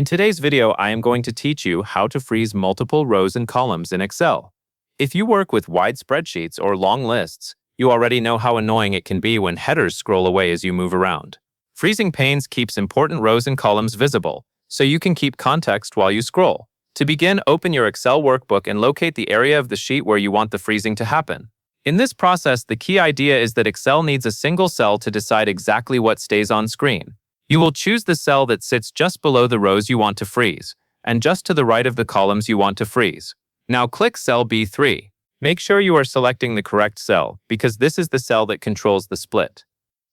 In today's video, I am going to teach you how to freeze multiple rows and columns in Excel. If you work with wide spreadsheets or long lists, you already know how annoying it can be when headers scroll away as you move around. Freezing panes keeps important rows and columns visible, so you can keep context while you scroll. To begin, open your Excel workbook and locate the area of the sheet where you want the freezing to happen. In this process, the key idea is that Excel needs a single cell to decide exactly what stays on screen. You will choose the cell that sits just below the rows you want to freeze, and just to the right of the columns you want to freeze. Now click cell B3. Make sure you are selecting the correct cell, because this is the cell that controls the split.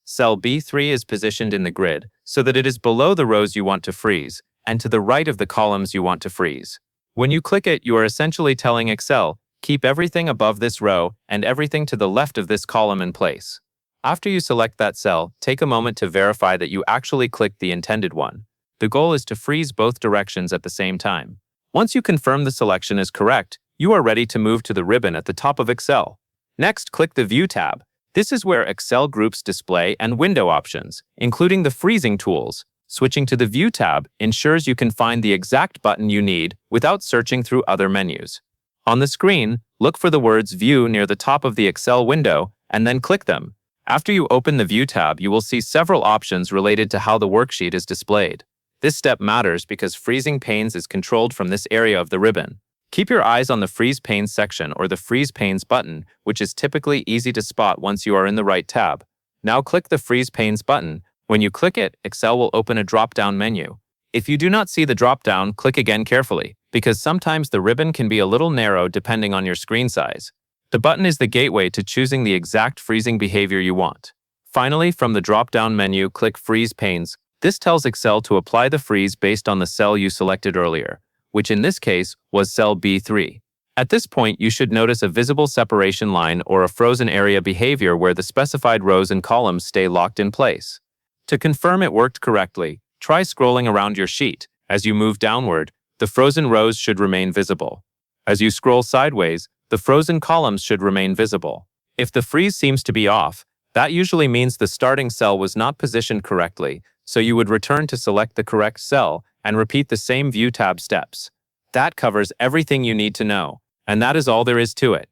Cell B3 is positioned in the grid so that it is below the rows you want to freeze, and to the right of the columns you want to freeze. When you click it, you are essentially telling Excel, keep everything above this row and everything to the left of this column in place. After you select that cell, take a moment to verify that you actually clicked the intended one. The goal is to freeze both directions at the same time. Once you confirm the selection is correct, you are ready to move to the ribbon at the top of Excel. Next, click the View tab. This is where Excel groups display and window options, including the freezing tools. Switching to the View tab ensures you can find the exact button you need without searching through other menus. On the screen, look for the words View near the top of the Excel window and then click them. After you open the View tab, you will see several options related to how the worksheet is displayed. This step matters because freezing panes is controlled from this area of the ribbon. Keep your eyes on the Freeze Panes section or the Freeze Panes button, which is typically easy to spot once you are in the right tab. Now click the Freeze Panes button. When you click it, Excel will open a drop-down menu. If you do not see the drop-down, click again carefully, because sometimes the ribbon can be a little narrow depending on your screen size. The button is the gateway to choosing the exact freezing behavior you want. Finally, from the drop-down menu, click Freeze Panes. This tells Excel to apply the freeze based on the cell you selected earlier, which in this case was cell B3. At this point, you should notice a visible separation line or a frozen area behavior where the specified rows and columns stay locked in place. To confirm it worked correctly, try scrolling around your sheet. As you move downward, the frozen rows should remain visible. As you scroll sideways, the frozen columns should remain visible. If the freeze seems to be off, that usually means the starting cell was not positioned correctly, so you would return to select the correct cell and repeat the same View tab steps. That covers everything you need to know, and that is all there is to it.